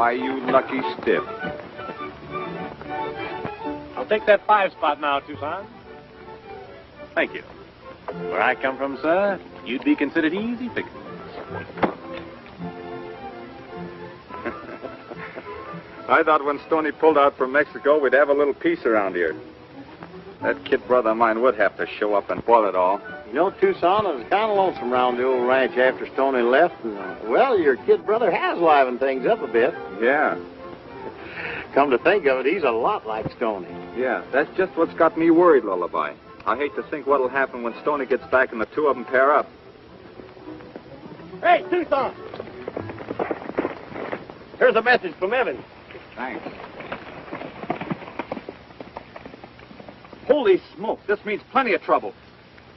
Lullaby, you lucky stiff. I'll take that 5 spot now, Tucson. Thank you. Where I come from, sir, you'd be considered easy pickings. I thought when Stoney pulled out from Mexico, we'd have a little peace around here. That kid brother of mine would have to show up and spoil it all. You know, Tucson, it was kind of lonesome around the old ranch after Stoney left. And, well, your kid brother has livened things up a bit. Yeah. Come to think of it, he's a lot like Stoney. Yeah, that's just what's got me worried, Lullaby. I hate to think what'll happen when Stoney gets back and the two of them pair up. Hey, Tucson! Here's a message from Evans. Thanks. Holy smoke, this means plenty of trouble.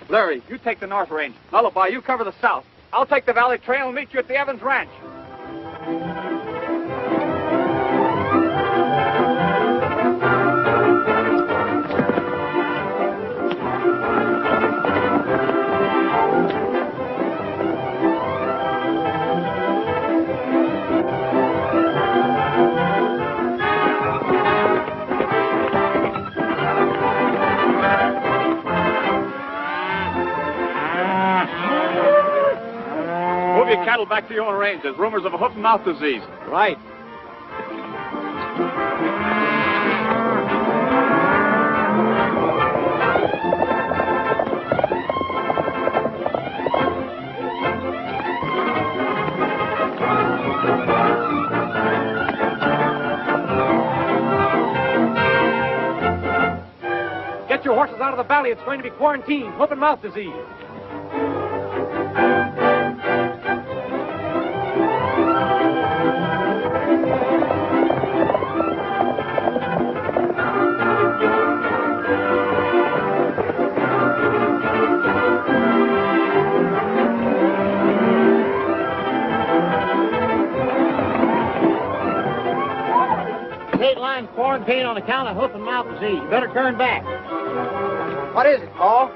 Larry, you take the North Range. Lullaby, you cover the South. I'll take the Valley Trail and meet you at the Evans Ranch. Move your cattle back to your own range. There's rumors of a hoof and mouth disease. Right. Get your horses out of the valley. It's going to be quarantine. Hoof and mouth disease. Quarantine on account of hoof and mouth disease. You better turn back. What is it, Paul?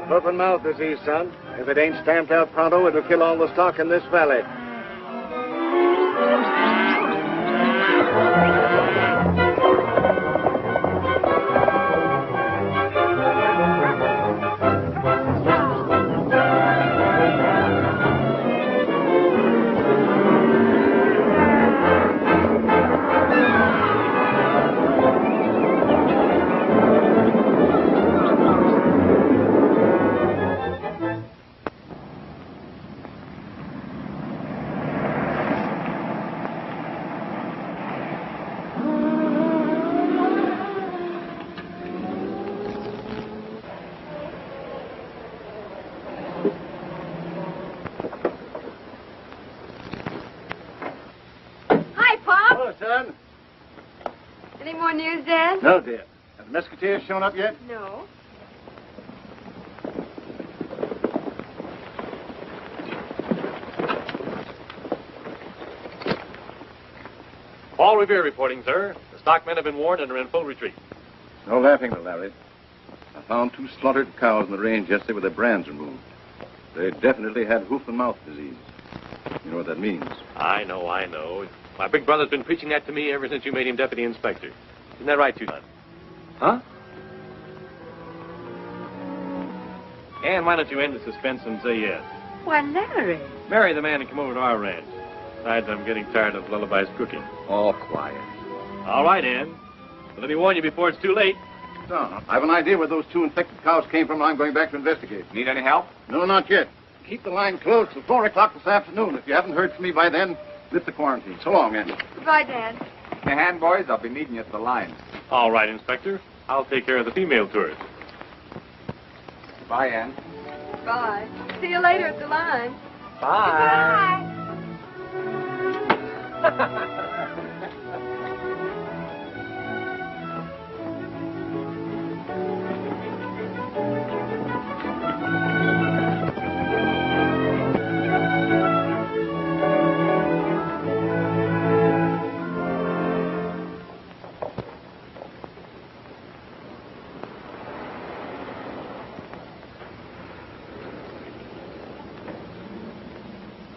Hoof and mouth disease, son. If it ain't stamped out pronto, it'll kill all the stock in this valley. Any more news, Dad? No, dear. Have the Musketeers shown up yet? No. Paul Revere reporting, sir. The stockmen have been warned and are in full retreat. No laughing, Larry. I found 2 slaughtered cows in the range yesterday with their brands removed. They definitely had hoof and mouth disease. You know what that means? I know. My big brother's been preaching that to me ever since you made him deputy inspector. Isn't that right, Tucson? Huh? Ann, why don't you end the suspense and say yes? Why, Larry. Marry the man and come over to our ranch. Besides, I'm getting tired of Lullaby's cooking. All quiet. All right, Ann. But let me warn you before it's too late. No, I have an idea where those 2 infected cows came from, and I'm going back to investigate. Need any help? No, not yet. Keep the line closed till 4 o'clock this afternoon. If you haven't heard from me by then, lift the quarantine. So long, Andy. Goodbye, Dad. Hey, hand, boys, I'll be needing you at the line. All right, Inspector. I'll take care of the female tourists. Bye, Ann. Bye. See you later at the line. Bye.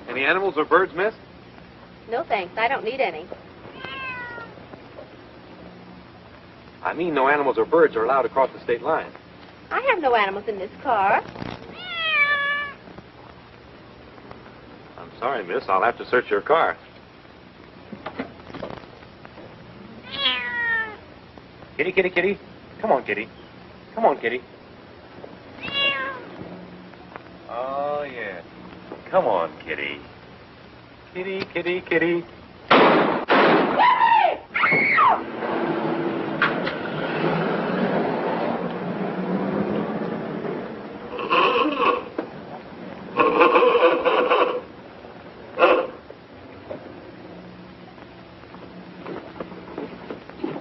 Any animals or birds missed? No, thanks. I don't need any. I mean, no animals or birds are allowed across the state line. I have no animals in this car. I'm sorry, miss. I'll have to search your car. Kitty, kitty, kitty. Come on, kitty. Come on, kitty. Oh, yeah. Come on, kitty. Kitty, kitty, kitty.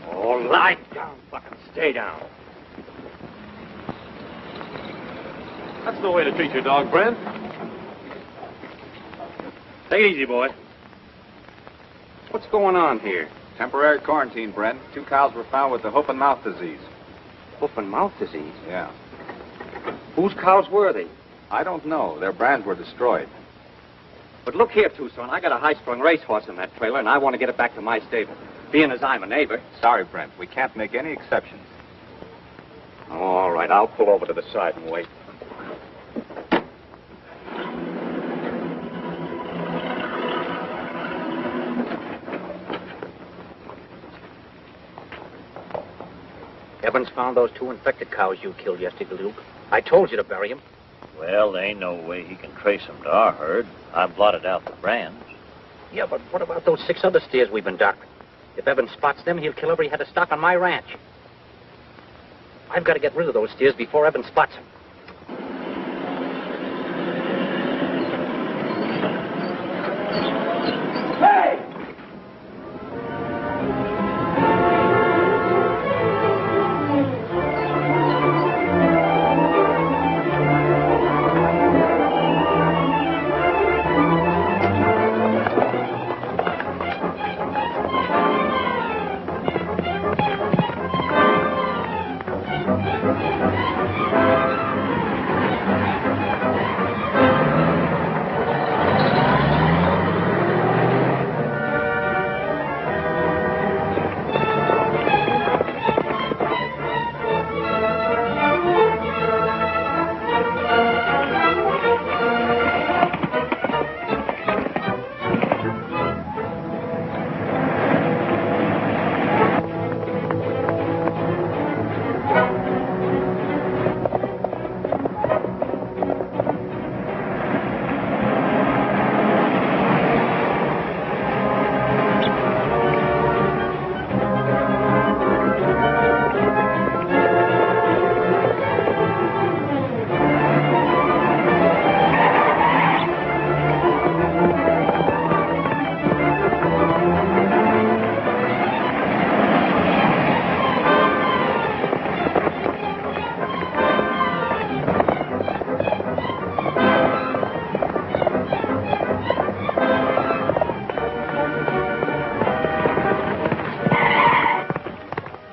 Oh, lie down, fucking stay down. That's no way to treat your dog, Brent. Take it easy, boy. What's going on here? Temporary quarantine, Brent. 2 cows were found with the hoof and mouth disease. Hoof and mouth disease? Yeah. Whose cows were they? I don't know. Their brands were destroyed. But look here, Tucson. I got a high-strung racehorse in that trailer, and I want to get it back to my stable. Being as I'm a neighbor. Sorry, Brent. We can't make any exceptions. Oh, all right. I'll pull over to the side and wait. Evans found those 2 infected cows you killed yesterday, Luke. I told you to bury them. Well, there ain't no way he can trace them to our herd. I blotted out the brands. Yeah, but what about those 6 other steers we've been doctoring? If Evans spots them, he'll kill every head of stock on my ranch. I've got to get rid of those steers before Evans spots them.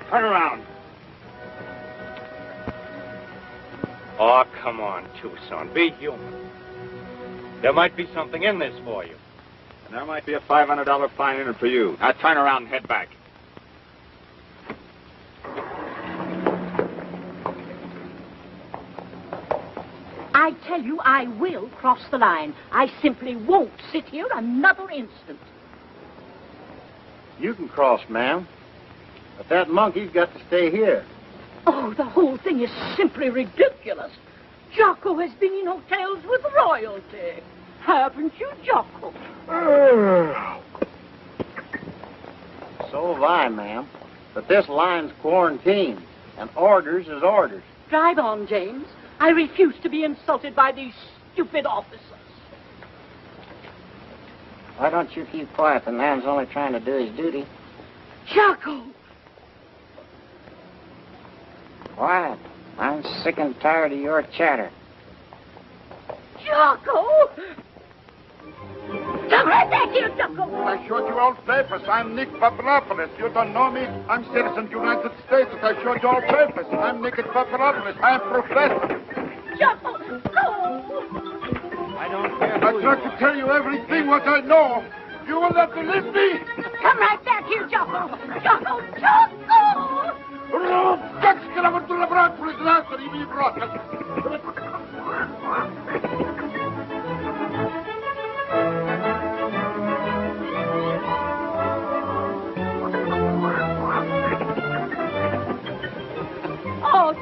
Turn around. Oh, come on, Tucson. Be human. There might be something in this for you. And there might be a $500 fine in it for you. Now turn around and head back. I tell you, I will cross the line. I simply won't sit here another instant. You can cross, ma'am. But that monkey's got to stay here. Oh, the whole thing is simply ridiculous. Jocko has been in hotels with royalty. Haven't you, Jocko? So have I, ma'am. But this line's quarantined, and orders is orders. Drive on, James. I refuse to be insulted by these stupid officers. Why don't you keep quiet? The man's only trying to do his duty. Jocko! Quiet. I'm sick and tired of your chatter. Jocko! Come right back here, Jocko! I showed you all papers. I'm Nick Papadopoulos. You don't know me? I'm citizen of the United States. I showed you all papers. I'm Nick Papadopoulos. I'm professor. Jocko! No! I don't care I tried to tell you everything what I know. You will not believe me. Come right back here, Jocko! Jocko! Jocko! Oh,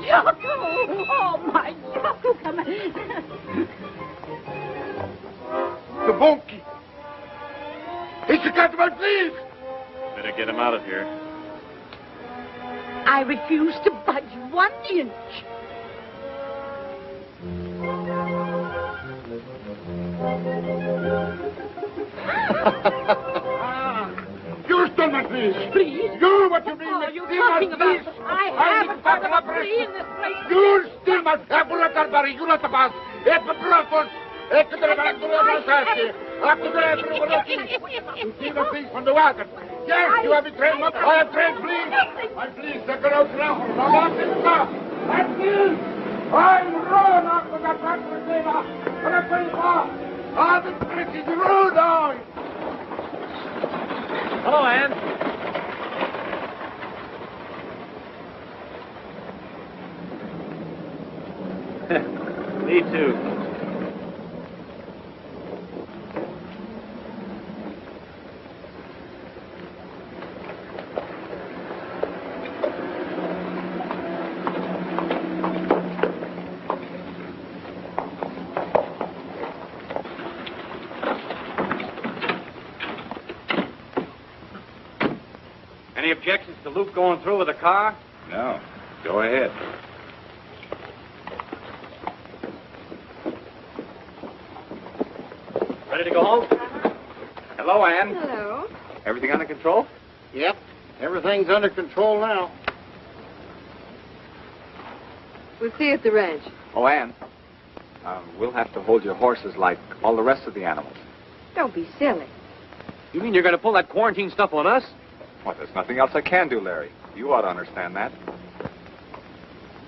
Jocko! Oh, my Jocko, come on. The monkey. It's a cat, please. Better get him out of here. I refuse to budge 1 inch. You stole my fleas. Please? You, what you mean? What are you steal my talking about? fleas? I haven't got a flea in this place. You steal my fleas. You not the boss. It's the brothers. It's the brothers. You steal the fleas from the wagon. Yes, you have betrayed my I have trained fleas. My fleas, they're going out now. My fleas. I'm ruined after that factory saver. But I'm going to Ah, the trick is ruined now. Hello, Ann. Me too. Any objections to Luke going through with the car? No. Go ahead. Ready to go home? Hello, Ann. Hello. Everything under control? Yep. Everything's under control now. We'll see you at the ranch. Oh, Ann. We'll have to hold your horses like all the rest of the animals. Don't be silly. You mean you're going to pull that quarantine stuff on us? Well, there's nothing else I can do, Larry. You ought to understand that.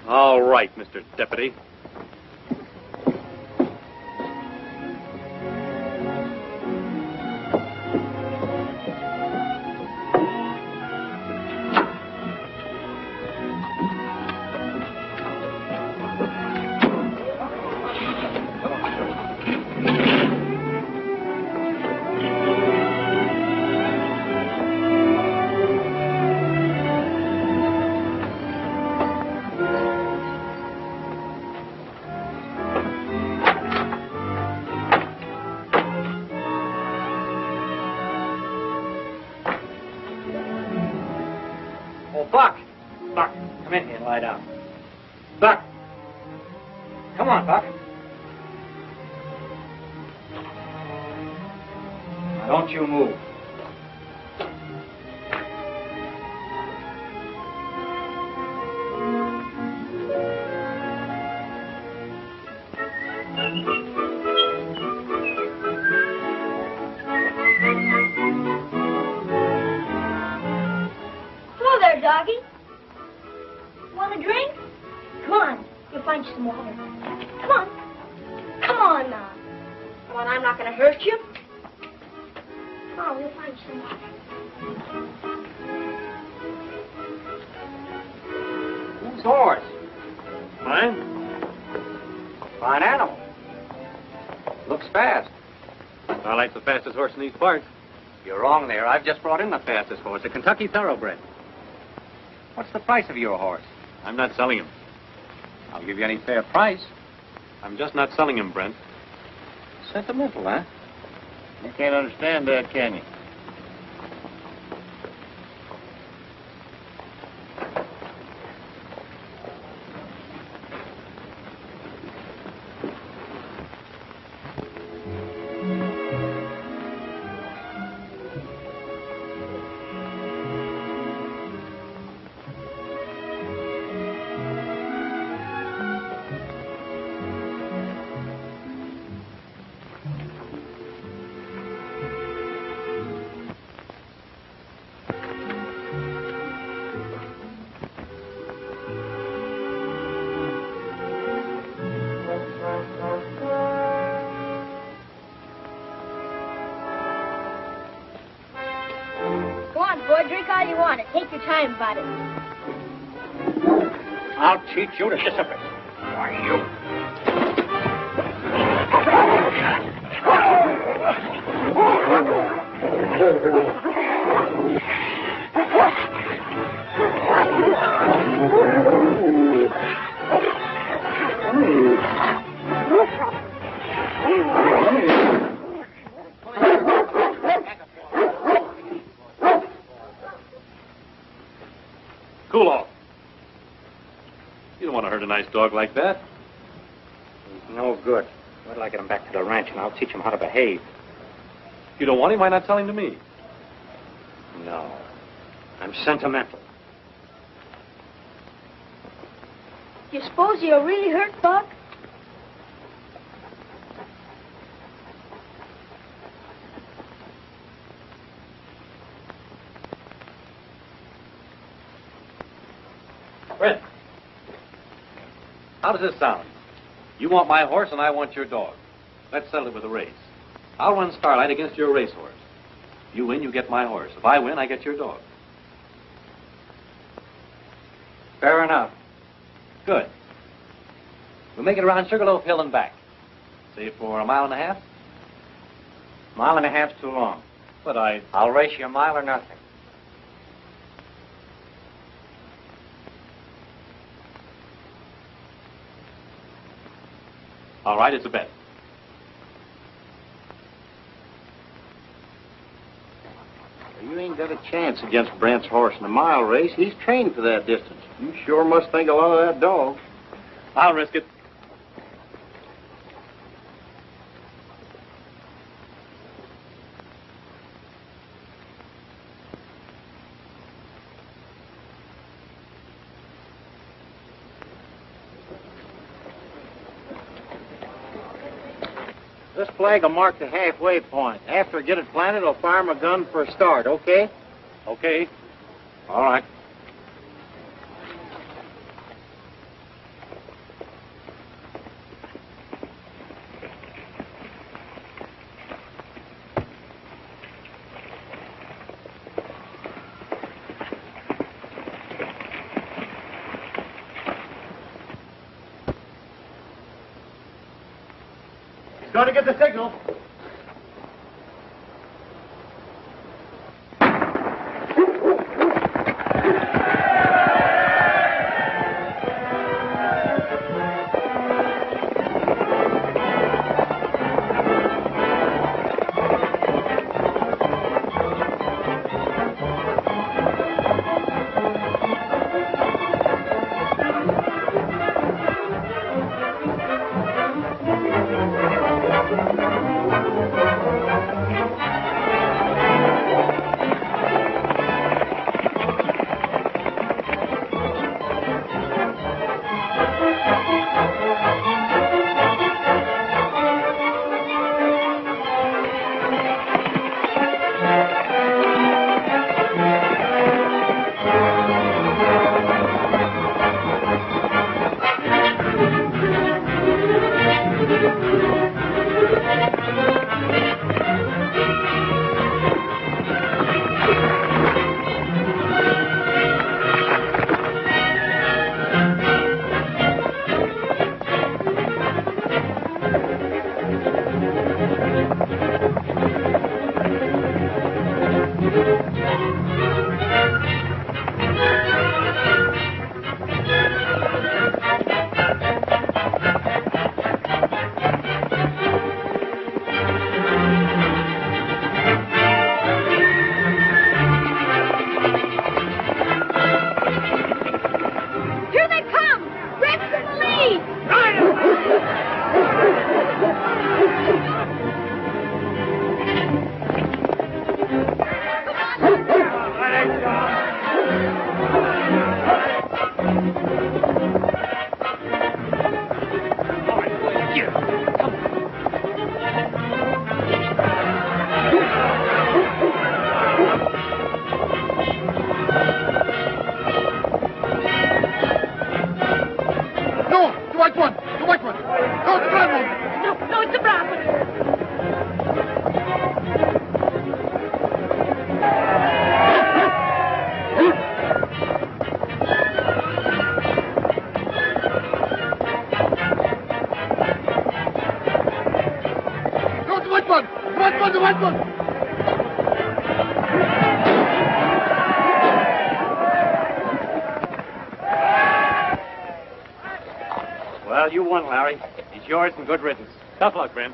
All right, Mr. Deputy. Buck! Buck, come in here and lie down. Buck! Come on, Buck. Now, don't you move. Hello there, doggy. Want a drink? Come on, you'll find you some water. Come on. Come on now. Come on, I'm not going to hurt you. Come on, we'll find you some water. Whose horse? Mine? Fine animal. Looks fast. I like the fastest horse in these parts. You're wrong there. I've just brought in the fastest horse, a Kentucky thoroughbred. What's the price of your horse? I'm not selling him. I'll give you any fair price. I'm just not selling him, Brent. Sentimental, huh? You can't understand that, can you? Go on, boy, drink all you want and take your time about it. I'll teach you to discipline. Why, you... Cool off. You don't want to hurt a nice dog like that. He's no good. Wait till I get him back to the ranch, and I'll teach him how to behave. If you don't want him, why not tell him to me? No. I'm sentimental. You suppose he'll really hurt Buck? Brent, how does this sound? You want my horse and I want your dog. Let's settle it with a race. I'll run Starlight against your racehorse. You win, you get my horse. If I win, I get your dog. Fair enough. Good. We'll make it around Sugarloaf Hill and back. Say for a mile and a half. Mile and a half's too long. But I'll race you a mile or nothing. All right, it's a bet. You ain't got a chance against Brent's horse in a mile race. He's trained for that distance. You sure must think a lot of that dog. I'll risk it. This flag will mark the halfway point. After I get it planted, I'll fire my gun for a start, okay? Okay. All right. Got to get the signal. the white one! Well, you won, Larry. He's yours and good riddance. Tough luck, Brent.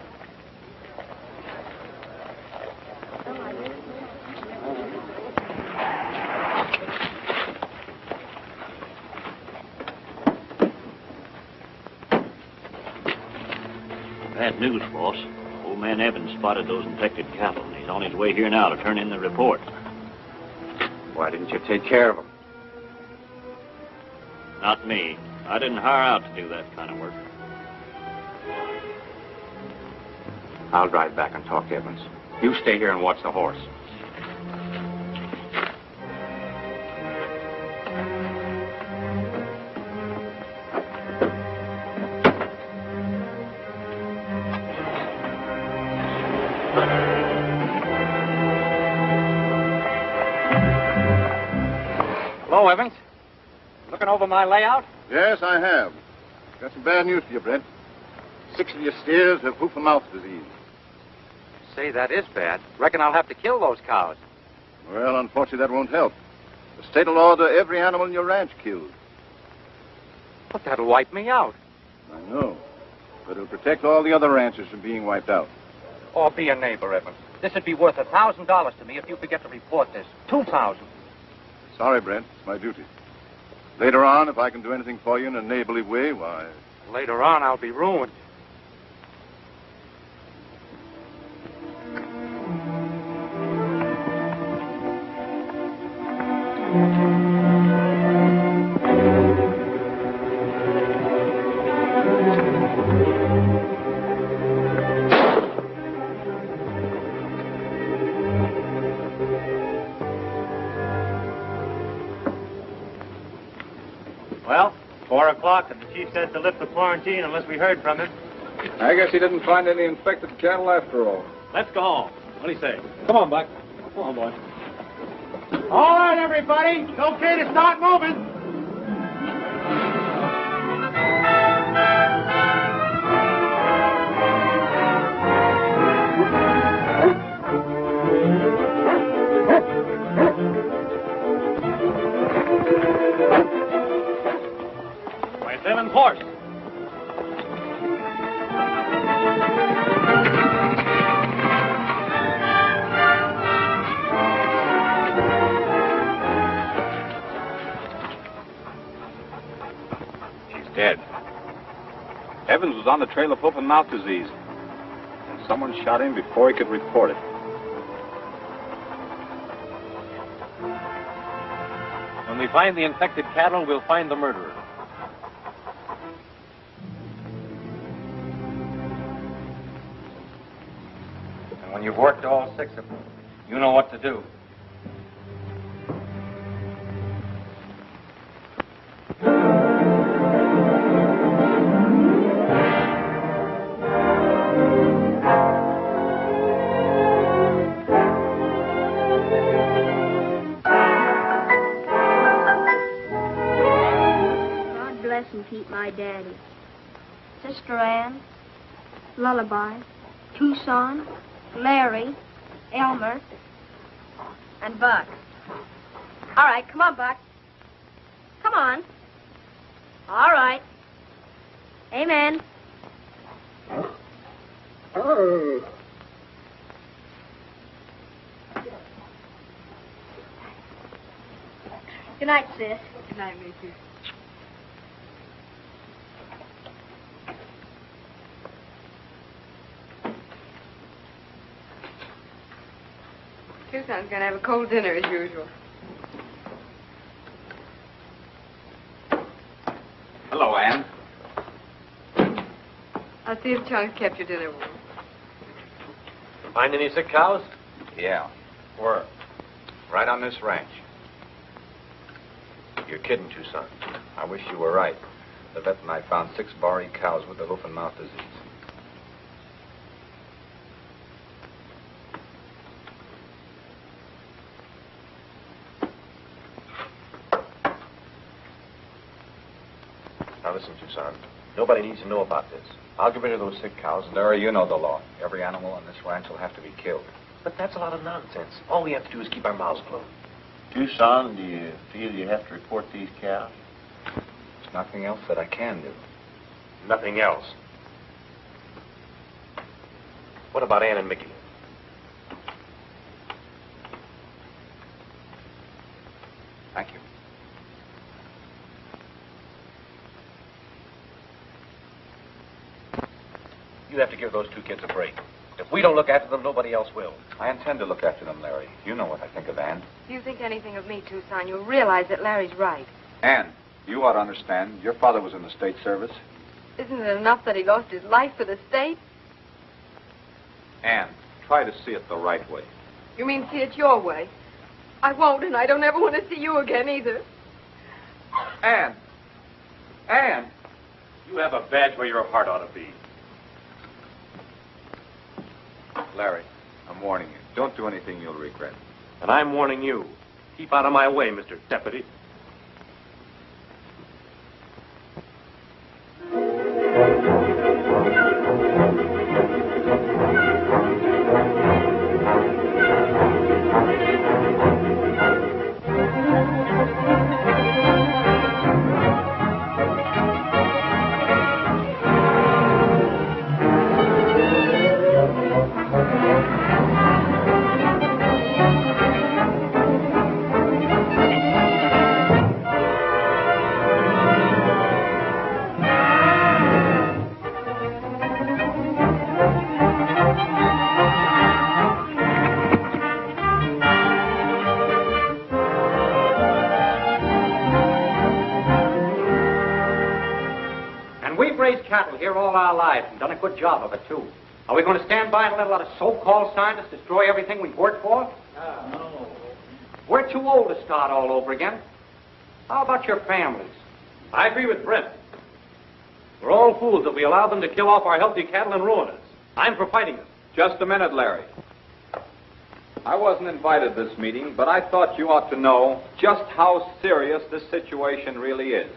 Bad news, boss. Old man Evans spotted those infected cattle, and he's on his way here now to turn in the report. Why didn't you take care of them? Not me. I didn't hire out to do that kind of work. I'll drive back and talk to Evans. You stay here and watch the horse. Hello, Evans. Looking over my layout? Yes, I have. Got some bad news for you, Brent. 6 of your steers have hoof and mouth disease. Say, that is bad. Reckon I'll have to kill those cows. Well, unfortunately, that won't help. The state will order every animal in your ranch killed. But that'll wipe me out. I know. But it'll protect all the other ranches from being wiped out. Oh, be a neighbor, Evans. This would be worth $1,000 to me if you forget to report this. 2,000. Sorry, Brent. It's my duty. Later on, if I can do anything for you in a neighborly way, why... Later on, I'll be ruined. Well, 4 o'clock, and the chief says to lift the quarantine unless we heard from him. I guess he didn't find any infected cattle after all. Let's go home. What do you say? Come on, Buck. Come on, boy. All right, everybody. It's okay to start moving. Where's Evans' horse? Dead. Evans was on the trail of hoof and mouth disease. And someone shot him before he could report it. When we find the infected cattle, we'll find the murderer. And when you've worked all 6 of them, you know what to do. And keep my daddy. Sister Ann, Lullaby, Tucson, Larry, Elmer, and Buck. All right, come on, Buck. Come on. All right. Amen. Oh. Good night, sis. Good night, Major. Tucson's gonna have a cold dinner as usual. Hello, Ann. I'll see if Chunk kept your dinner warm. Find any sick cows? Yeah. Where? Right on this ranch. You're kidding, Tucson. I wish you were right. The vet and I found 6 Bari cows with the hoof and mouth disease. Now listen, Tucson. Nobody needs to know about this. I'll get rid of those sick cows. Larry, you know the law. Every animal on this ranch will have to be killed. But that's a lot of nonsense. All we have to do is keep our mouths closed. Tucson, do you feel you have to report these cows? There's nothing else that I can do. Nothing else. What about Ann and Mickey? Thank you. You have to give those two kids a break. If we don't look after them, nobody else will. I intend to look after them, Larry. You know what I think of Ann. If you think anything of me, Tucson, you'll realize that Larry's right. Ann, you ought to understand. Your father was in the state service. Isn't it enough that he lost his life for the state? Ann, try to see it the right way. You mean see it your way? I won't, and I don't ever want to see you again either. Ann! Ann! You have a badge where your heart ought to be. Larry, I'm warning you. Don't do anything you'll regret. And I'm warning you. Keep out of my way, Mr. Deputy. Cattle here all our lives and done a good job of it, too. Are we going to stand by and let a lot of so-called scientists destroy everything we've worked for? No. We're too old to start all over again. How about your families? I agree with Brent. We're all fools if we allow them to kill off our healthy cattle and ruin us. I'm for fighting them. Just a minute, Larry. I wasn't invited to this meeting, but I thought you ought to know just how serious this situation really is.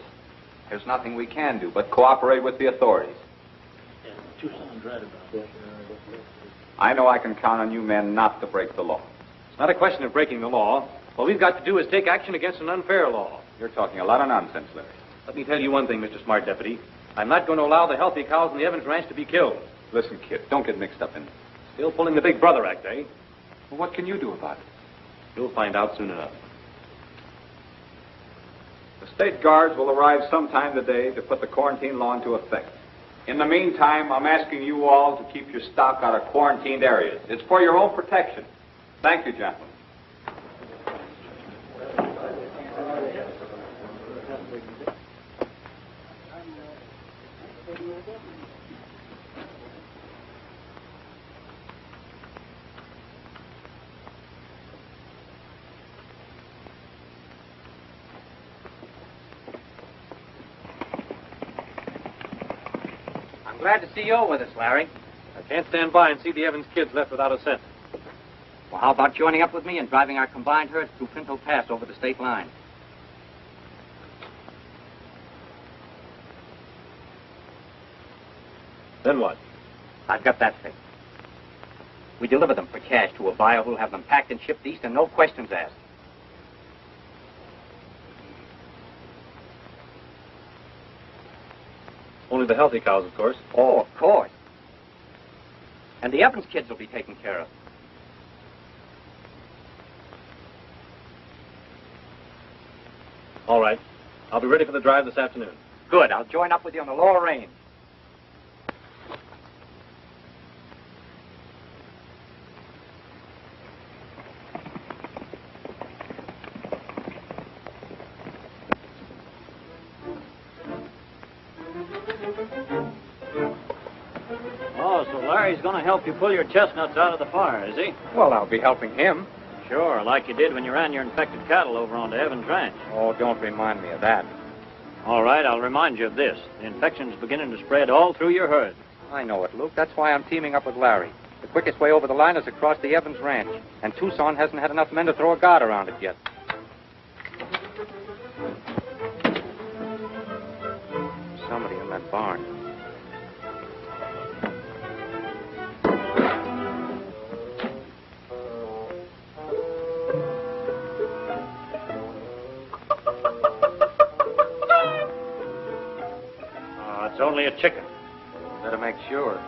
There's nothing we can do but cooperate with the authorities. Yeah, Tucson's right about that. I know I can count on you men not to break the law. It's not a question of breaking the law. All we've got to do is take action against an unfair law. You're talking a lot of nonsense, Larry. Let me tell you one thing, Mr. Smart Deputy. I'm not going to allow the healthy cows in the Evans Ranch to be killed. Listen, kid, don't get mixed up in it. Still pulling the Big Brother act, eh? Well, what can you do about it? You'll find out soon enough. The state guards will arrive sometime today to put the quarantine law into effect. In the meantime, I'm asking you all to keep your stock out of quarantined areas. It's for your own protection. Thank you, gentlemen. Glad to see you're with us, Larry. I can't stand by and see the Evans kids left without a cent. Well, how about joining up with me and driving our combined herds through Pinto Pass over the state line? Then what? I've got that fixed. We deliver them for cash to a buyer who'll have them packed and shipped east and no questions asked. Only the healthy cows, of course. Oh, of course. And the Evans kids will be taken care of. All right. I'll be ready for the drive this afternoon. Good. I'll join up with you on the lower range. Larry's going to help you pull your chestnuts out of the fire, is he? Well, I'll be helping him. Sure, like you did when you ran your infected cattle over onto Evans Ranch. Oh, don't remind me of that. All right, I'll remind you of this. The infection's beginning to spread all through your herd. I know it, Luke. That's why I'm teaming up with Larry. The quickest way over the line is across the Evans Ranch, and Tucson hasn't had enough men to throw a guard around it yet. somebody in that barn. It's only a chicken. Better make sure.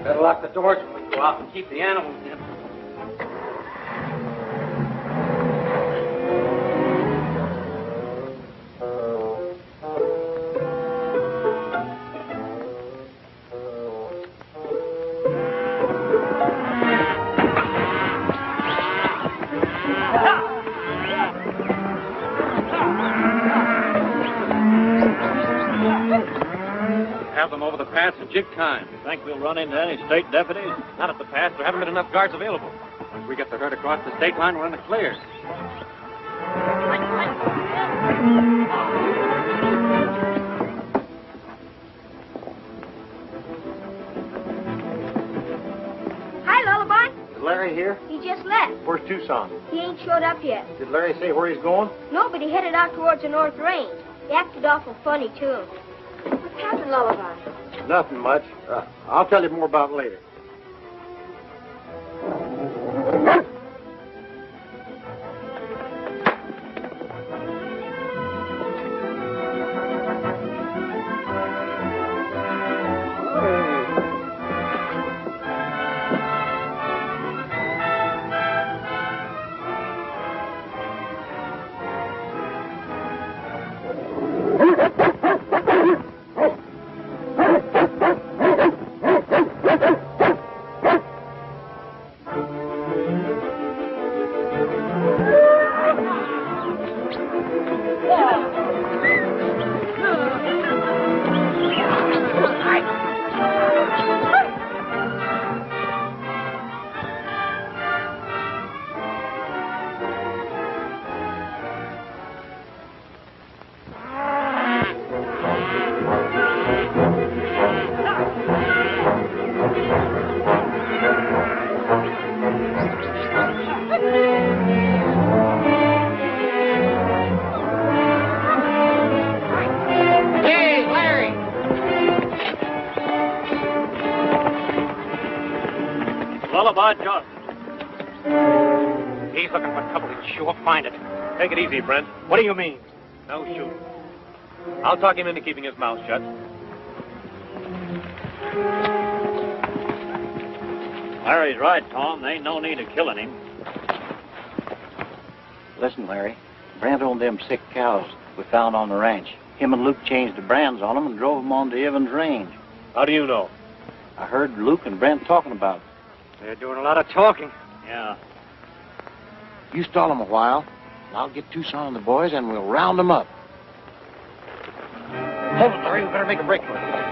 Better lock the doors when we go out and keep the animals in. Have them over the pass at jig time. You think we'll run into any state deputies? Not at the pass. There haven't been enough guards available. Once we get the herd across the state line, we're in the clear. Hi, Lullaby. Is Larry here? He just left. Where's Tucson? He ain't showed up yet. Did Larry say where he's going? No, but he headed out towards the North Range. He acted awful funny, too. What's happened, Lullaby? Nothing much. I'll tell you more about it later. Lullaby Johnson. He's looking for trouble. He'll sure find it. Take it easy, Brent. What do you mean? No shooting. I'll talk him into keeping his mouth shut. Larry's right, Tom. There ain't no need of killing him. Listen, Larry. Brent owned them sick cows we found on the ranch. Him and Luke changed the brands on them and drove them on to Evans Range. How do you know? I heard Luke and Brent talking about it. They're doing a lot of talking. Yeah. You stall them a while, and I'll get Tucson and the boys, and we'll round them up. Hold it, Larry. We better make a break for it.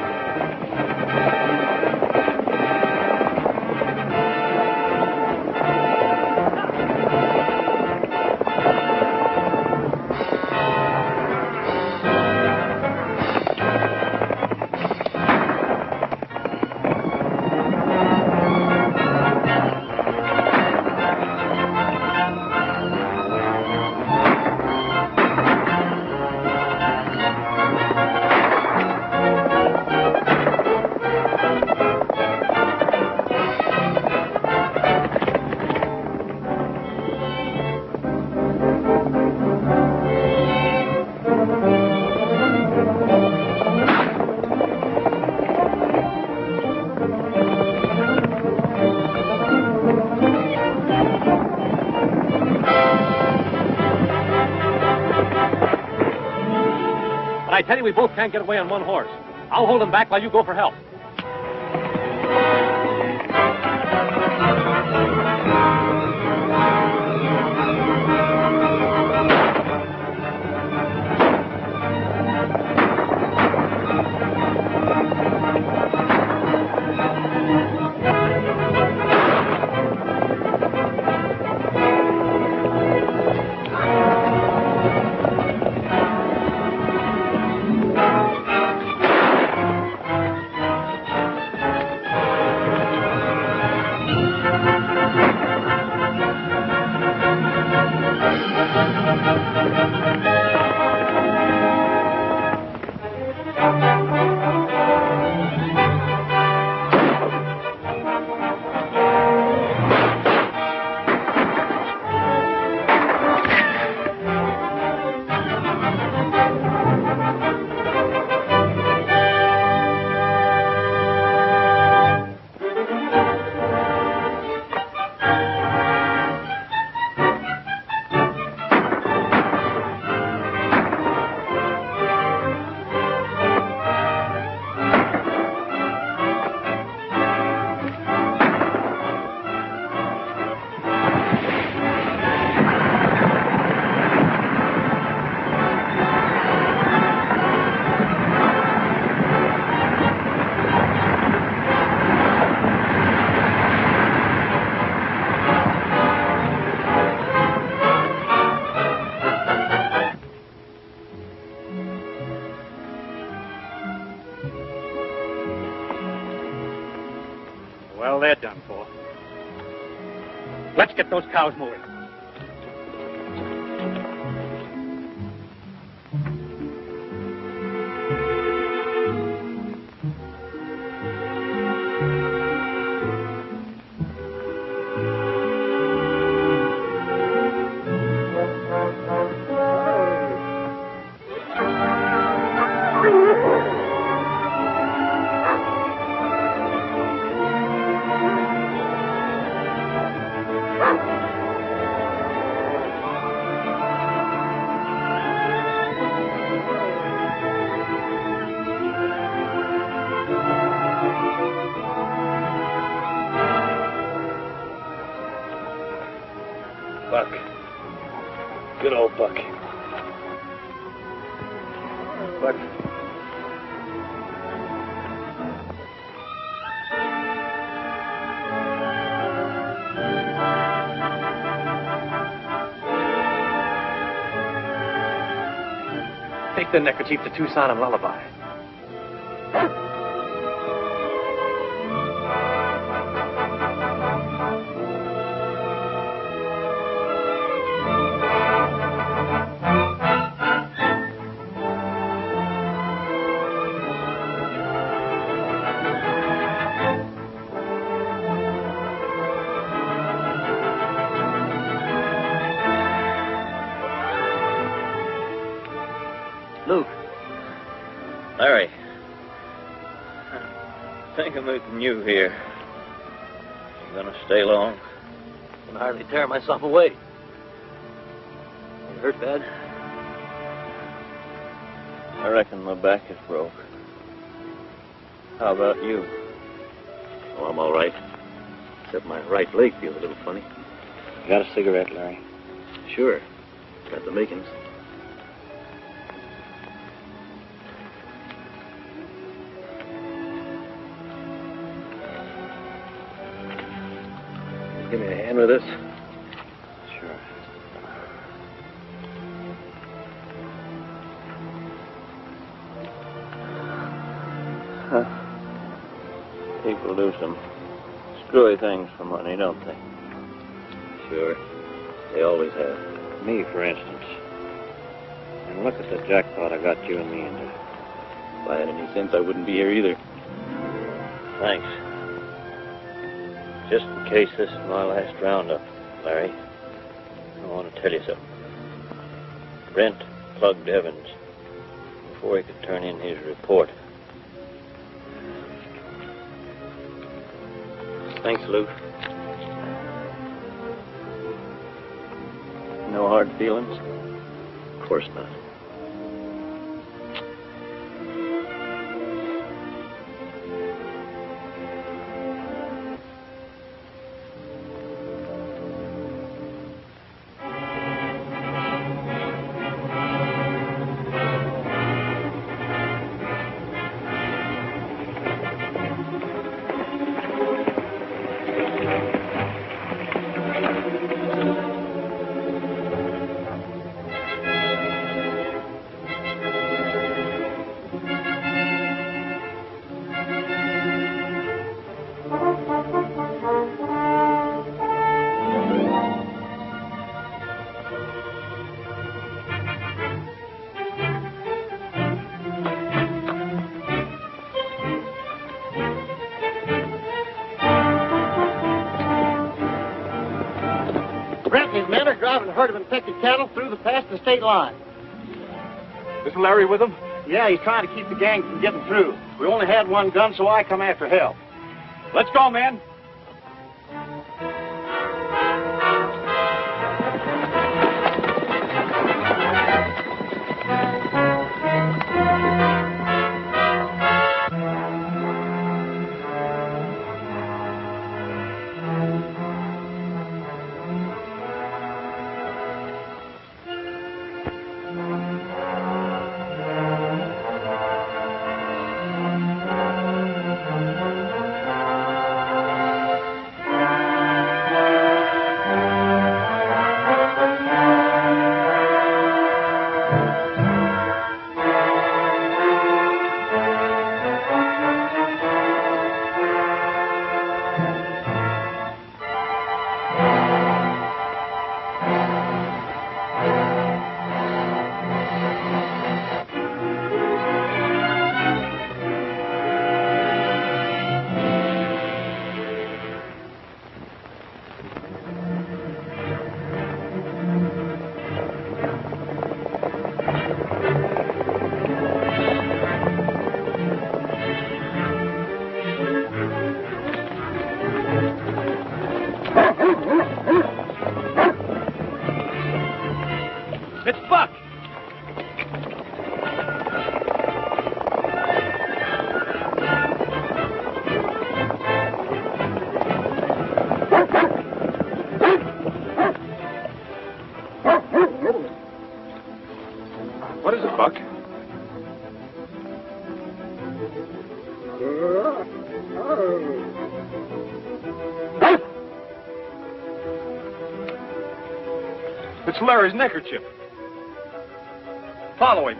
But I tell you, we both can't get away on one horse. I'll hold him back while you go for help. Well, they're done for. Let's get those cows moving. Buck. Good old Buck. Buck. Take the neckerchief to Tucson and Lullaby. Luke. Larry. Think of meeting you here. You gonna stay long? I can hardly tear myself away. You hurt bad? I reckon my back is broke. How about you? Oh, I'm all right. Except my right leg feels a little funny. You got a cigarette, Larry? Sure. Got the makings. Give me a hand with this. Sure. People do some screwy things for money, don't they? Sure. They always have. Me, for instance. And look at the jackpot I got you and me into. If I had any sense, I wouldn't be here either. Thanks. Just in case this is my last roundup, Larry, I want to tell you something. Brent plugged Evans before he could turn in his report. Thanks, Luke. No hard feelings? Of course not. driving a herd of infected cattle through the past the state line. Is Larry with him? Yeah, he's trying to keep the gang from getting through. We only had one gun, so I come after help. Let's go, men. It's Buck. What is it, Buck? It's Larry's neckerchief. Follow him.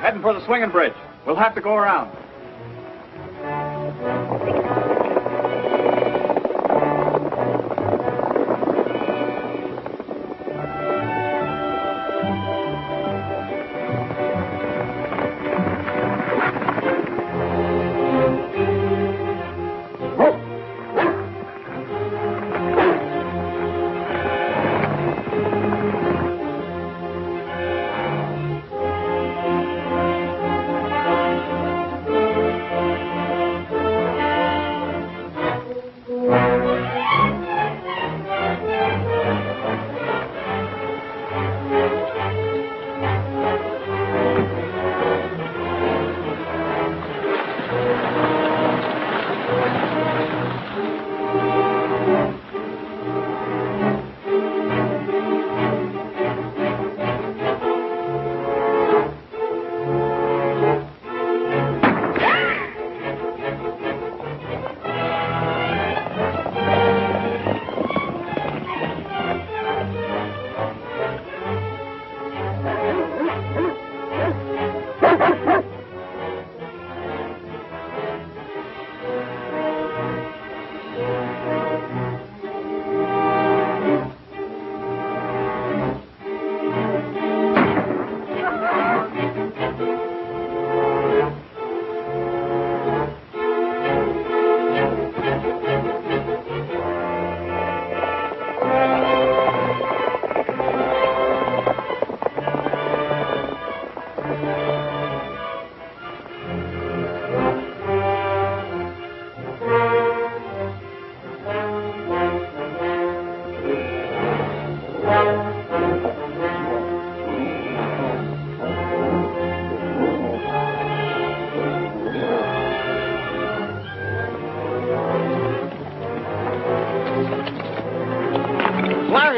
Heading for the swinging bridge. We'll have to go around.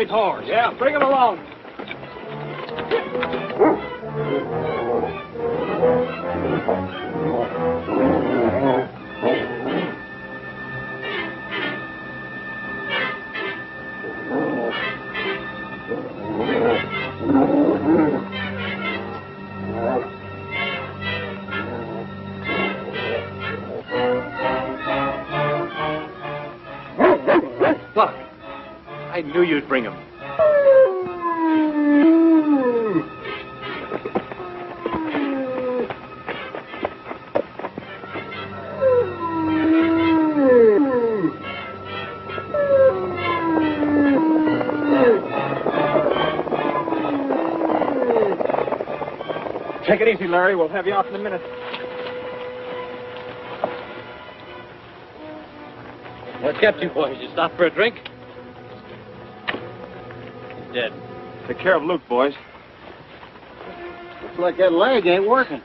Larry's horse. Yeah, bring him along. Buck, I knew you'd bring him. Take it easy, Larry. We'll have you off in a minute. What kept you boys? You stopped for a drink? He's dead. Take care of Luke, boys. Looks like that leg ain't working.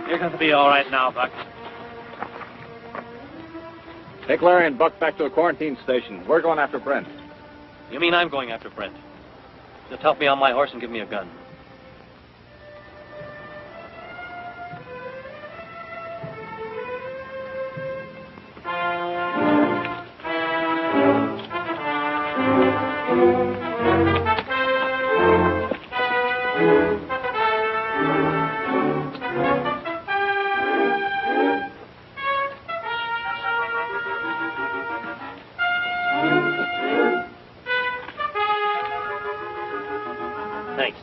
You're going to be all right now, Buck. Take Larry and Buck back to the quarantine station. We're going after Brent. You mean I'm going after Brent? Just help me on my horse and give me a gun. Thanks.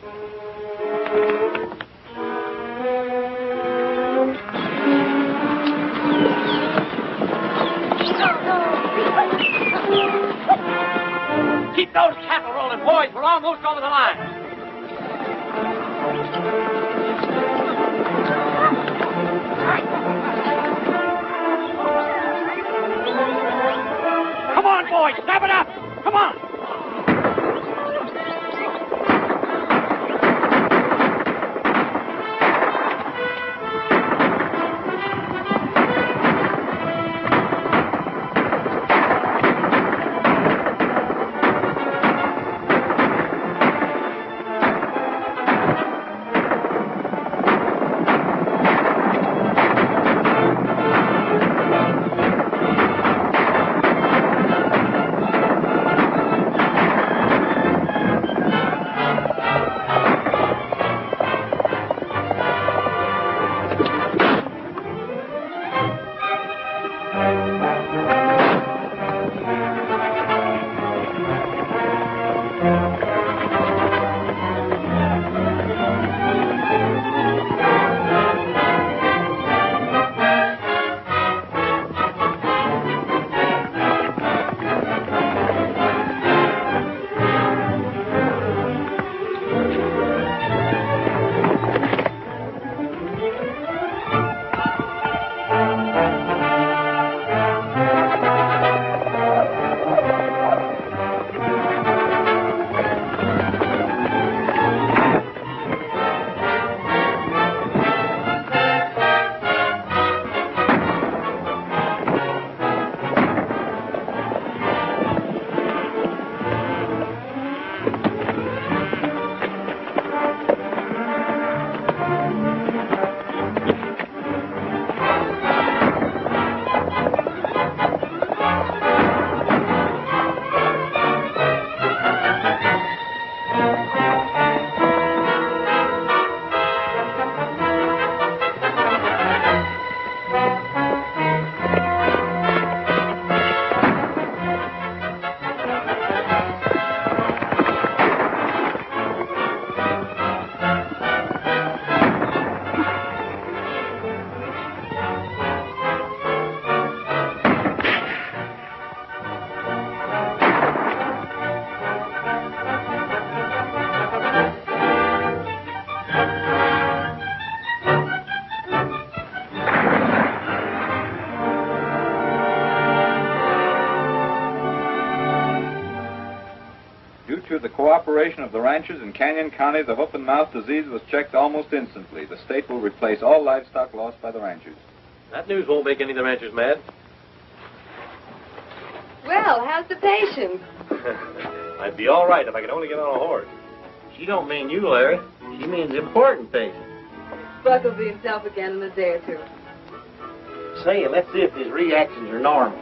Keep those cattle rolling, boys. We're almost over the line. Come on, boys. Snap it up. Come on. Due to the cooperation of the ranchers in Canyon County, the hoof and mouth disease was checked almost instantly. The state will replace all livestock lost by the ranchers. That news won't make any of the ranchers mad. Well, how's the patient? I'd be all right if I could only get on a horse. She don't mean you, Larry. She means important patient. Buck will be himself again in a day or two. Say, let's see if his reactions are normal.